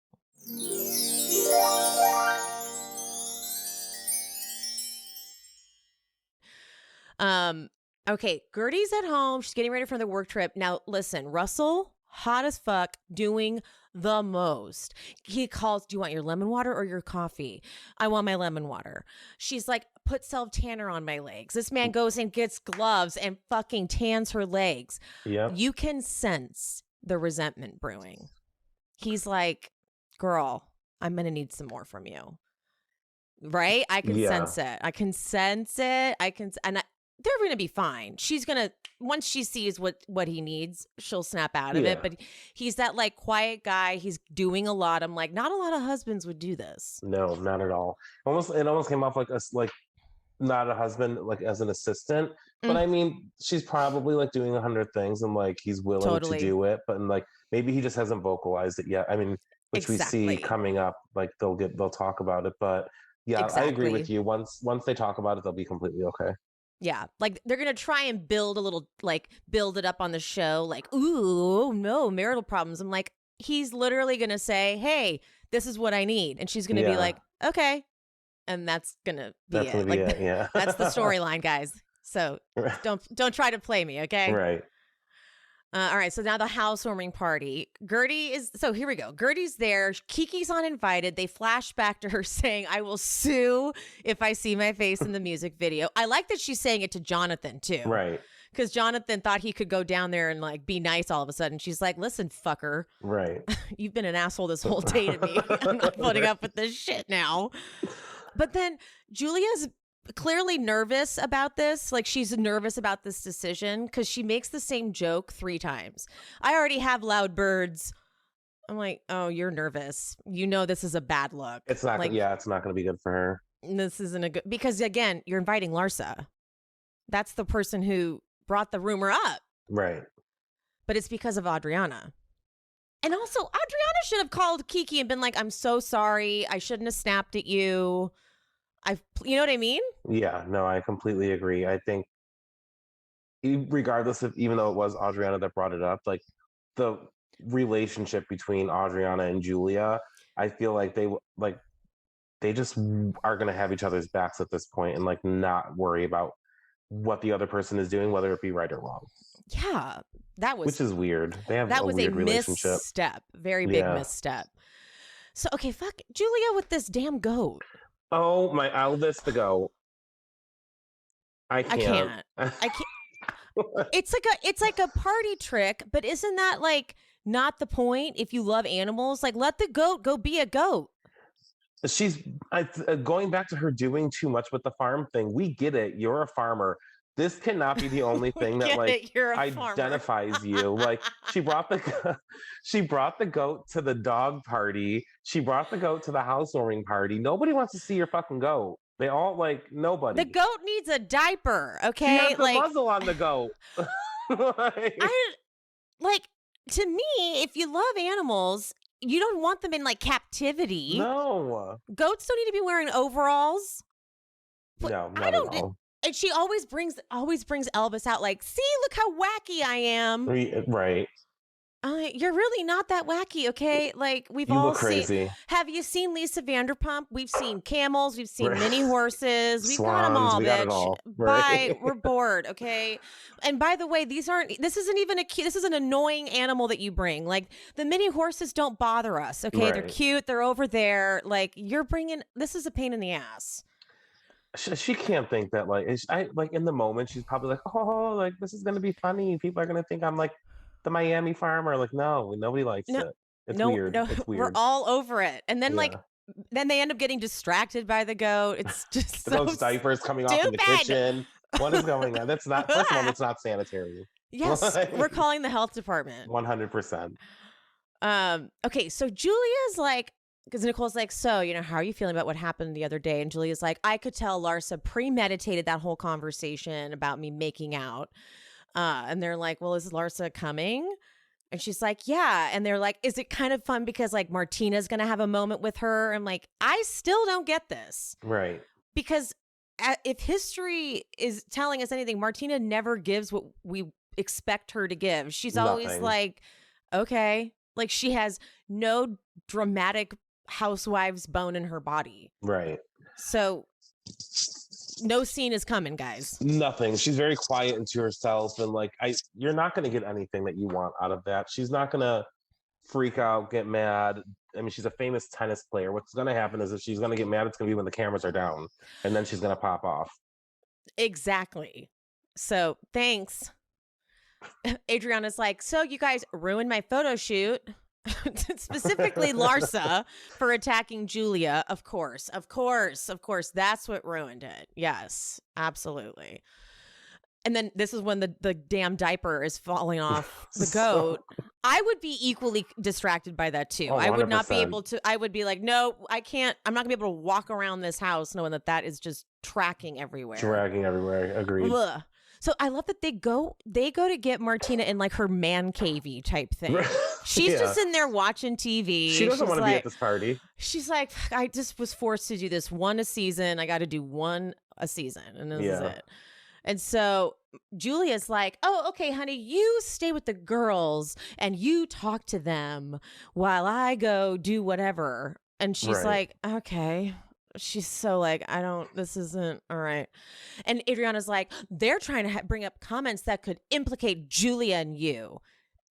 [SPEAKER 1] Okay, Guerdy's at home. She's getting ready for the work trip. Now, listen, Russell, hot as fuck, doing the most. He calls, do you want your lemon water or your coffee? I want my lemon water. She's like, put self-tanner on my legs. This man goes and gets gloves and fucking tans her legs.
[SPEAKER 2] Yep.
[SPEAKER 1] You can sense the resentment brewing. He's like, girl, I'm going to need some more from you. Right? I can sense it. They're going to be fine. She's going to, once she sees what he needs, she'll snap out of it. But he's that like quiet guy. He's doing a lot. I'm like, not a lot of husbands would do this.
[SPEAKER 2] No, not at all. It almost came off like not a husband, like as an assistant. But I mean, she's probably like doing 100 things and like he's willing to do it. But like maybe he just hasn't vocalized it yet. I mean, which we see coming up, like they'll talk about it. But yeah, I agree with you. Once they talk about it, they'll be completely okay.
[SPEAKER 1] Yeah, like they're going to try and build it up on the show. Like, ooh, no, marital problems. I'm like, he's literally going to say, hey, this is what I need. And she's going to be like, okay. And that's going to be it. Like, that's the storyline, guys. So don't try to play me, okay?
[SPEAKER 2] Right.
[SPEAKER 1] All right, so now the housewarming party. Here we go. Guerdy's there. Kiki's uninvited. They flash back to her saying, I will sue if I see my face in the music video. I like that she's saying it to Jonathan, too.
[SPEAKER 2] Right.
[SPEAKER 1] Because Jonathan thought he could go down there and like be nice all of a sudden. She's like, listen, fucker.
[SPEAKER 2] Right.
[SPEAKER 1] You've been an asshole this whole day to me. I'm not putting up with this shit now. But then Julia's clearly nervous about this. Like she's nervous about this decision because she makes the same joke 3 times. I already have loud birds. I'm like, oh, you're nervous. You know this is a bad look.
[SPEAKER 2] It's not.
[SPEAKER 1] Like,
[SPEAKER 2] it's not going to be good for her.
[SPEAKER 1] This isn't a good, because again, you're inviting Larsa. That's the person who brought the rumor up.
[SPEAKER 2] Right.
[SPEAKER 1] But it's because of Adriana. And also, Adriana should have called Kiki and been like, I'm so sorry. I shouldn't have snapped at you. You know what I mean? Yeah,
[SPEAKER 2] no, I completely agree. I think regardless of, even though it was Adriana that brought it up, like the relationship between Adriana and Julia, I feel like they just are going to have each other's backs at this point and like not worry about what the other person is doing, whether it be right or wrong.
[SPEAKER 1] Yeah, which
[SPEAKER 2] is weird. That was
[SPEAKER 1] weird
[SPEAKER 2] a relationship.
[SPEAKER 1] Misstep, very big misstep. So okay, fuck Julia with this damn goat.
[SPEAKER 2] Oh, my eldest to go. I can't.
[SPEAKER 1] It's like a party trick, but isn't that like not the point? If you love animals, like let the goat go be a goat.
[SPEAKER 2] She's going back to her doing too much with the farm thing. We get it. You're a farmer. This cannot be the only thing that like identifies you. Like she brought the goat to the dog party. She brought the goat to the housewarming party. Nobody wants to see your fucking goat. They all like nobody.
[SPEAKER 1] The goat needs a diaper. Okay,
[SPEAKER 2] she has the muzzle on the goat.
[SPEAKER 1] To me, if you love animals, you don't want them in like captivity.
[SPEAKER 2] No,
[SPEAKER 1] goats don't need to be wearing overalls.
[SPEAKER 2] No, not at all.
[SPEAKER 1] And she always brings Elvis out like, see, look how wacky I am.
[SPEAKER 2] Right.
[SPEAKER 1] You're really not that wacky, okay? Like we've
[SPEAKER 2] you
[SPEAKER 1] all
[SPEAKER 2] look crazy.
[SPEAKER 1] Have you seen Lisa Vanderpump? We've seen camels. We've seen mini horses. We've
[SPEAKER 2] Swans,
[SPEAKER 1] got them all,
[SPEAKER 2] we
[SPEAKER 1] bitch.
[SPEAKER 2] Got it all. Right.
[SPEAKER 1] Bye. We're bored, okay? And by the way, this isn't even this is an annoying animal that you bring. Like the mini horses don't bother us, okay?
[SPEAKER 2] Right.
[SPEAKER 1] They're cute. They're over there. Like this is a pain in the ass.
[SPEAKER 2] She can't think that like in the moment she's probably like, oh, like this is gonna be funny. People are gonna think I'm like the Miami farmer. Like no, nobody likes it. It's weird.
[SPEAKER 1] No,
[SPEAKER 2] it's weird.
[SPEAKER 1] We're all over it. And then then they end up getting distracted by the goat. It's just
[SPEAKER 2] those diapers coming off in the kitchen. What is going on? That's not. First of all, that's not sanitary.
[SPEAKER 1] Yes, we're calling the health department.
[SPEAKER 2] 100%.
[SPEAKER 1] Okay, so Julia's like. Because Nicole's like, so, how are you feeling about what happened the other day? And Julia's like, I could tell Larsa premeditated that whole conversation about me making out. And they're like, well, is Larsa coming? And she's like, yeah. And they're like, is it kind of fun because like Martina's going to have a moment with her? I'm like, I still don't get this.
[SPEAKER 2] Right.
[SPEAKER 1] Because if history is telling us anything, Martina never gives what we expect her to give. She's always like, okay. Like she has no dramatic housewives bone in her body.
[SPEAKER 2] Right.
[SPEAKER 1] So no scene is coming, guys.
[SPEAKER 2] Nothing. She's very quiet into herself, and like you're not going to get anything that you want out of that. She's not going to freak out, get mad. I mean, she's a famous tennis player. What's going to happen is if she's going to get mad, it's going to be when the cameras are down, and then she's going to pop off.
[SPEAKER 1] Exactly. So thanks. Adriana's like, so you guys ruined my photo shoot. Specifically Larsa for attacking Julia. Of course. That's what ruined it. Yes, absolutely. And then this is when the damn diaper is falling off the goat. I would be equally distracted by that too.
[SPEAKER 2] Oh,
[SPEAKER 1] I would not be able to. I would be like, no, I can't. I'm not gonna be able to walk around this house knowing that is just tracking everywhere.
[SPEAKER 2] Dragging everywhere. Agreed.
[SPEAKER 1] Ugh. So I love that they go to get Martina in like her man cavey type thing. She's just in there watching TV.
[SPEAKER 2] She doesn't want to be at this party.
[SPEAKER 1] She's like, I just was forced to do this one a season. I got to do one a season, and this is it. And so Julia's like, oh, okay, honey, you stay with the girls and you talk to them while I go do whatever. And she's like, okay. She's so like, this isn't all right. And Adriana's like, they're trying to bring up comments that could implicate Julia and you.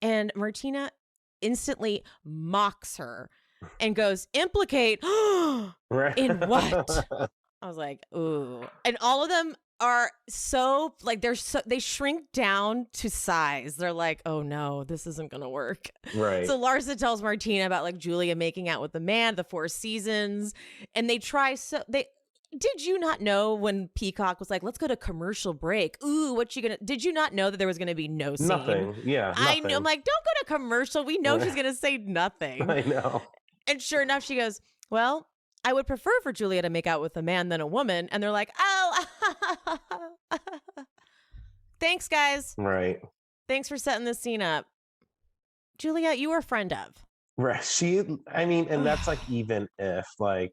[SPEAKER 1] And Martina instantly mocks her and goes, implicate? In what? I was like, ooh. And all of them are so like they shrink down to size. They're like, oh no, this isn't gonna work.
[SPEAKER 2] Right.
[SPEAKER 1] So Larsa tells Martina about like Julia making out with the man, the Four Seasons, and they try did you not know when Peacock was like, let's go to commercial break? Ooh, did you not know that there was gonna be no scene?
[SPEAKER 2] Nothing. Yeah. Nothing.
[SPEAKER 1] I know. I'm like, don't go to commercial. We know she's gonna say nothing.
[SPEAKER 2] I know.
[SPEAKER 1] And sure enough, she goes, well, I would prefer for Julia to make out with a man than a woman. And they're like, oh, thanks, guys.
[SPEAKER 2] Right.
[SPEAKER 1] Thanks for setting this scene up. Julia, you were a friend of.
[SPEAKER 2] Right. And that's like, even if like,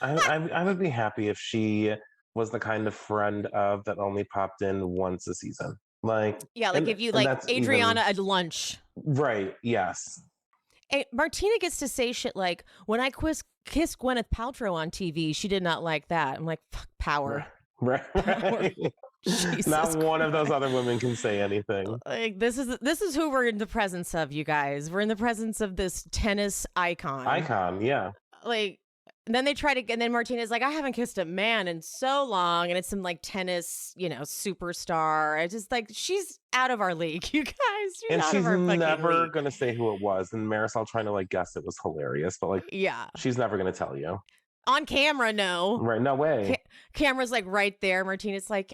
[SPEAKER 2] I would be happy if she was the kind of friend of that only popped in once a season. Like,
[SPEAKER 1] yeah, like if you like Adriana at lunch.
[SPEAKER 2] Right. Yes.
[SPEAKER 1] And Martina gets to say shit like, when I kissed Gwyneth Paltrow on TV, she did not like that. I'm like, fuck, power.
[SPEAKER 2] Right. Not one of those other women can say anything.
[SPEAKER 1] Like this is who we're in the presence of, you guys. We're in the presence of this tennis icon.
[SPEAKER 2] Yeah.
[SPEAKER 1] Like, and then and then Martina's like, I haven't kissed a man in so long, and it's some like tennis, superstar. I just like, she's out of our league, you guys.
[SPEAKER 2] She's never gonna say who it was. And Marysol trying to like guess it was hilarious, but like, yeah, she's never gonna tell you
[SPEAKER 1] on camera. No,
[SPEAKER 2] right? No way.
[SPEAKER 1] Camera's like right there. Martina's like,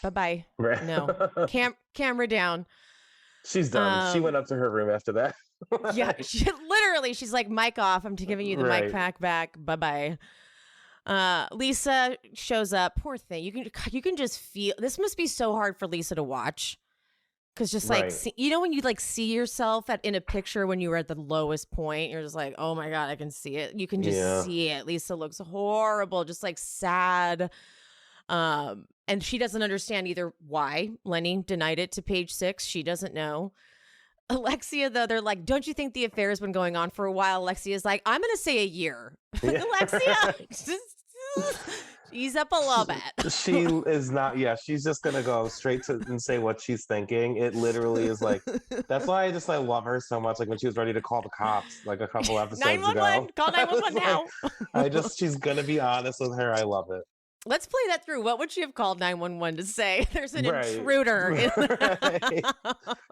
[SPEAKER 1] bye bye. Right. No, camera down.
[SPEAKER 2] She's done. She went up to her room after that.
[SPEAKER 1] Yeah, she's like, mic off. I'm giving you the mic pack back. Bye bye. Lisa shows up. Poor thing. You can just feel this must be so hard for Lisa to watch, because just like when you like see yourself in a picture when you were at the lowest point, you're just like, oh my god, I can see it. You can just see it. Lisa looks horrible, just like sad. And she doesn't understand either why Lenny denied it to Page 6. She doesn't know. Alexia, though, they're like, don't you think the affair has been going on for a while? Alexia's like, I'm going to say a year. Yeah. Alexia, ease up a little bit.
[SPEAKER 2] She is not, she's just going to go straight to and say what she's thinking. It literally is like, that's why I love her so much. Like when she was ready to call the cops, like a couple episodes 911,
[SPEAKER 1] ago. Call 911 now.
[SPEAKER 2] She's going to be honest with her. I love it.
[SPEAKER 1] Let's play that through. What would she have called 911 to say? There's an intruder.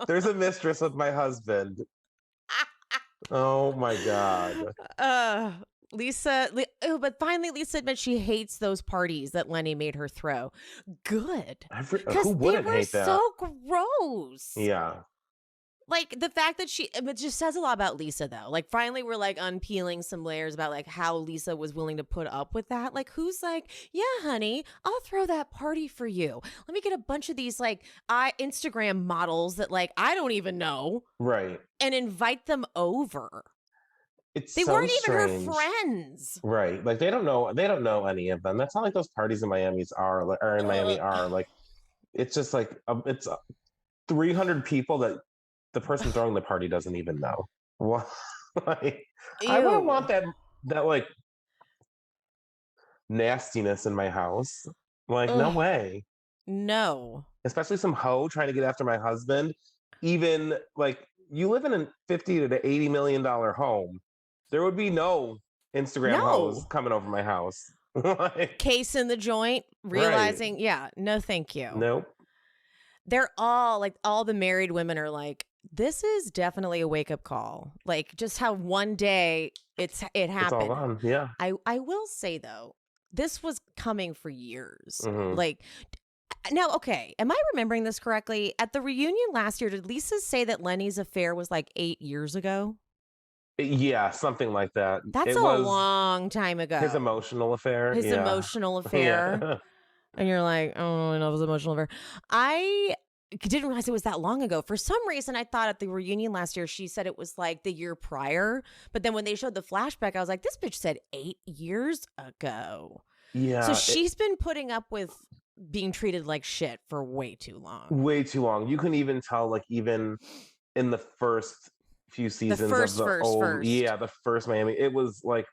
[SPEAKER 2] There's a mistress with my husband. Oh my god.
[SPEAKER 1] Lisa, but finally Lisa admits she hates those parties that Lenny made her throw. Good.
[SPEAKER 2] Who wouldn't hate that?
[SPEAKER 1] So gross.
[SPEAKER 2] Yeah.
[SPEAKER 1] Like the fact that it just says a lot about Lisa, though. Like finally we're like unpeeling some layers about like how Lisa was willing to put up with that. Like who's like, yeah, honey, I'll throw that party for you. Let me get a bunch of these like Instagram models that like I don't even know.
[SPEAKER 2] Right.
[SPEAKER 1] And invite them over. They weren't even her friends.
[SPEAKER 2] Right. Like they don't know any of them. That's not like those parties in Miami are. Like it's just like it's 300 people that the person throwing the party doesn't even know. Like, I wouldn't want that like nastiness in my house. Like, no
[SPEAKER 1] Ugh,
[SPEAKER 2] way.
[SPEAKER 1] no.
[SPEAKER 2] Especially some hoe trying to get after my husband. Even like you live in a 50 to $80 million home. There would be no Instagram hoes
[SPEAKER 1] No.
[SPEAKER 2] coming over my house. Like,
[SPEAKER 1] Case in the joint,
[SPEAKER 2] right.
[SPEAKER 1] realizing, yeah, no thank you.
[SPEAKER 2] Nope.
[SPEAKER 1] They're all like, all the married women are like, this is definitely a wake up call. Like, just how one day it
[SPEAKER 2] It's all
[SPEAKER 1] happened.
[SPEAKER 2] gone. Yeah.
[SPEAKER 1] I will say though, this was coming for years.
[SPEAKER 2] Mhm.
[SPEAKER 1] Like, now, okay, am I remembering this correctly? At the reunion last year, did Lisa say that Lenny's affair was like 8 years ago?
[SPEAKER 2] Yeah, something like that.
[SPEAKER 1] That's
[SPEAKER 2] It
[SPEAKER 1] a
[SPEAKER 2] was
[SPEAKER 1] long time ago.
[SPEAKER 2] his emotional affair.
[SPEAKER 1] His
[SPEAKER 2] Yeah.
[SPEAKER 1] emotional affair.
[SPEAKER 2] Yeah.
[SPEAKER 1] And you're like, I don't really know if it was emotional affair. I didn't realize it was that long ago. For some reason, I thought at the reunion last year, she said it was like the year prior. But then when they showed the flashback, I was like, this bitch said 8 years ago.
[SPEAKER 2] Yeah.
[SPEAKER 1] So she's been putting up with being treated like shit for way too long.
[SPEAKER 2] Way too long. You can even tell, like, even in the first few seasons
[SPEAKER 1] first.
[SPEAKER 2] the first Miami, it was like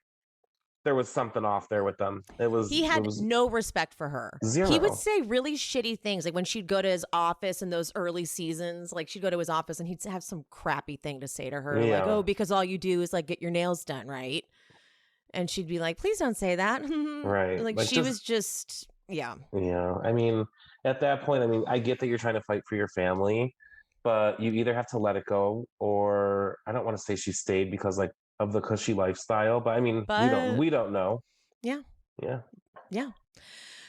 [SPEAKER 2] there was something off there with them.
[SPEAKER 1] He had no respect for her.
[SPEAKER 2] Zero.
[SPEAKER 1] He would say really shitty things. Like when she'd go to his office in those early seasons, like she'd go to his office and he'd have some crappy thing to say to her.
[SPEAKER 2] Yeah.
[SPEAKER 1] Like, oh, because all you do is like get your nails done, right? And she'd be like, please don't say that.
[SPEAKER 2] Right.
[SPEAKER 1] Like she was just, yeah.
[SPEAKER 2] Yeah. I mean, at that point, I mean, I get that you're trying to fight for your family, but you either have to let it go, or I don't want to say she stayed because like of the cushy lifestyle, but I mean, we don't know.
[SPEAKER 1] Yeah.
[SPEAKER 2] Yeah.
[SPEAKER 1] Yeah.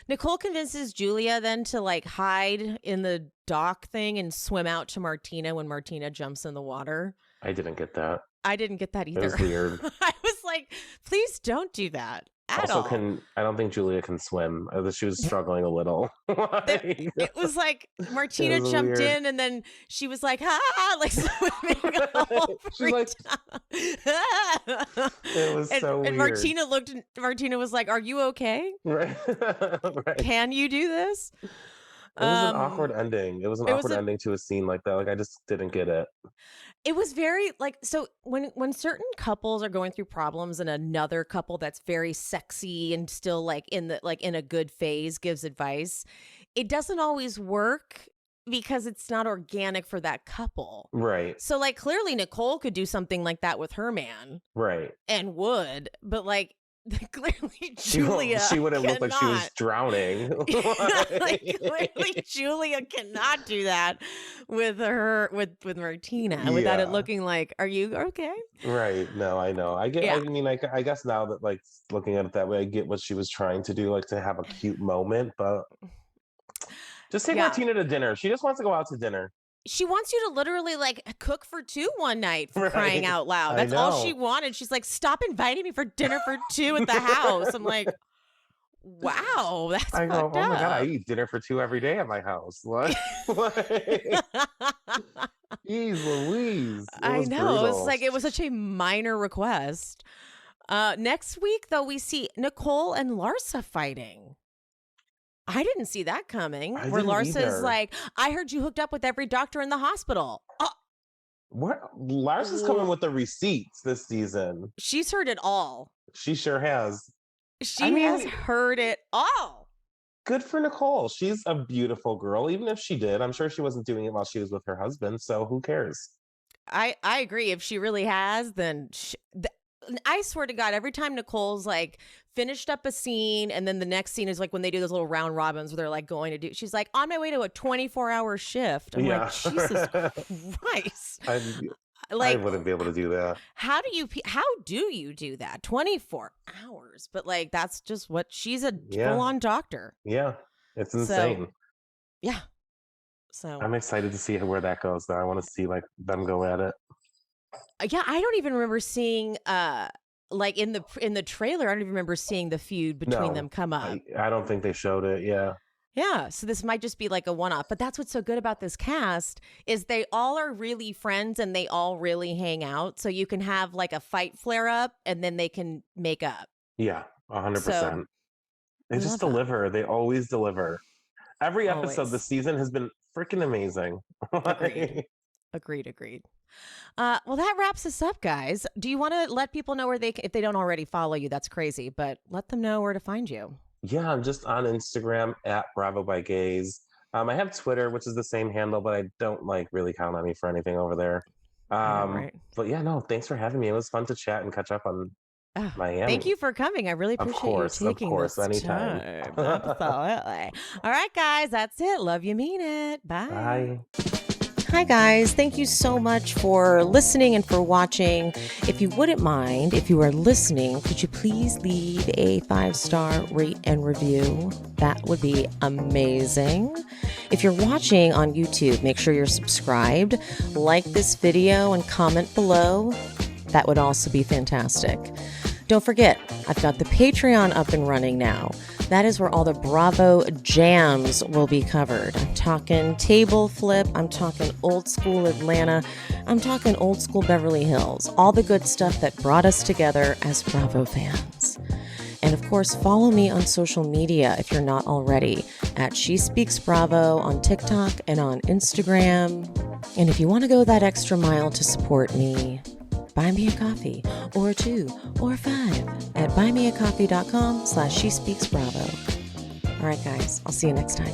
[SPEAKER 1] Nicole convinces Julia then to like hide in the dock thing and swim out to Martina when Martina jumps in the water.
[SPEAKER 2] I didn't get that.
[SPEAKER 1] I didn't get that either.
[SPEAKER 2] It was weird.
[SPEAKER 1] I was like, please don't do that at
[SPEAKER 2] also,
[SPEAKER 1] all.
[SPEAKER 2] I don't think Julia can swim. She was struggling a little.
[SPEAKER 1] It was like Martina jumped in and then she was like, like swimming over.
[SPEAKER 2] She's like, it was so weird.
[SPEAKER 1] And Martina was like, are you okay?
[SPEAKER 2] Right. Right.
[SPEAKER 1] Can you do this?
[SPEAKER 2] It was an awkward ending. It was an awkward ending to a scene like that. Like I just didn't get it.
[SPEAKER 1] It was very like, so when certain couples are going through problems and another couple that's very sexy and still like in a good phase gives advice, it doesn't always work because it's not organic for that couple.
[SPEAKER 2] Right.
[SPEAKER 1] So like clearly Nicole could do something like that with her man.
[SPEAKER 2] Right.
[SPEAKER 1] And would, but like clearly Julia
[SPEAKER 2] she wouldn't look like she was drowning.
[SPEAKER 1] Like clearly Julia cannot do that with Martina without it looking like, are you okay?
[SPEAKER 2] Right. No, I know. I get. Yeah. I mean, I guess now that like looking at it that way, I get what she was trying to do, like to have a cute moment, but just take Martina to dinner. She just wants to go out to dinner.
[SPEAKER 1] She wants you to literally like cook for two one night, for crying out loud. That's all she wanted. She's like, stop inviting me for dinner for two at the house. I'm like, wow, that's fucked up.
[SPEAKER 2] Oh my God, I eat dinner for two every day at my house. What? Jeez Louise.
[SPEAKER 1] I know.
[SPEAKER 2] Brutal.
[SPEAKER 1] It was such a minor request. Next week, though, we see Nicole and Larsa fighting. I didn't see that coming. Where Larsa's like, I heard you hooked up with every doctor in the hospital.
[SPEAKER 2] What? Larsa's coming with the receipts this season.
[SPEAKER 1] She's heard it all.
[SPEAKER 2] She sure has.
[SPEAKER 1] She has heard it all.
[SPEAKER 2] Good for Nicole. She's a beautiful girl. Even if she did, I'm sure she wasn't doing it while she was with her husband. So who cares?
[SPEAKER 1] I agree. If she really has, then I swear to God, every time Nicole's like finished up a scene and then the next scene is like when they do those little round robins where they're like going to do, she's like on my way to a 24-hour shift. I'm like, Jesus Christ.
[SPEAKER 2] I wouldn't be able to do that.
[SPEAKER 1] How do you do that? 24 hours. But like, that's just what she's a full-on doctor.
[SPEAKER 2] Yeah. It's insane.
[SPEAKER 1] So
[SPEAKER 2] I'm excited to see where that goes though. I want to see like them go at it.
[SPEAKER 1] Yeah, I don't even remember seeing like in the trailer, I don't even remember seeing the feud between them come up.
[SPEAKER 2] I don't think they showed it,
[SPEAKER 1] Yeah, so this might just be like a one-off. But that's what's so good about this cast is they all are really friends and they all really hang out. So you can have like a fight flare up and then they can make up.
[SPEAKER 2] Yeah, 100%. They just deliver. They always deliver. Every episode this season has been freaking amazing.
[SPEAKER 1] Agreed. Agreed. Well, that wraps us up, guys. Do you want to let people know where if they don't already follow you, that's crazy, but let them know where to find you.
[SPEAKER 2] Yeah, I'm just on Instagram at Bravo by Gaze. I have Twitter, which is the same handle, but I don't really count on me for anything over there.
[SPEAKER 1] I know, right?
[SPEAKER 2] But yeah, no, thanks for having me. It was fun to chat and catch up on Miami.
[SPEAKER 1] Thank you for coming. I really appreciate you taking this
[SPEAKER 2] anytime.
[SPEAKER 1] time. Absolutely. All right, guys, that's it. Love you, mean it. Bye. Hi, guys. Thank you so much for listening and for watching. If you wouldn't mind, if you are listening, could you please leave a 5-star rate and review? That would be amazing. If you're watching on YouTube, make sure you're subscribed, like this video, and comment below. That would also be fantastic. Don't forget, I've got the Patreon up and running now. That is where all the Bravo jams will be covered. I'm talking table flip. I'm talking old school Atlanta. I'm talking old school Beverly Hills. All the good stuff that brought us together as Bravo fans. And of course, follow me on social media if you're not already at She Speaks Bravo on TikTok and on Instagram. And if you want to go that extra mile to support me, buy me a coffee, or 2, or 5 at buymeacoffee.com/SheSpeaksBravo. All right, guys, I'll see you next time.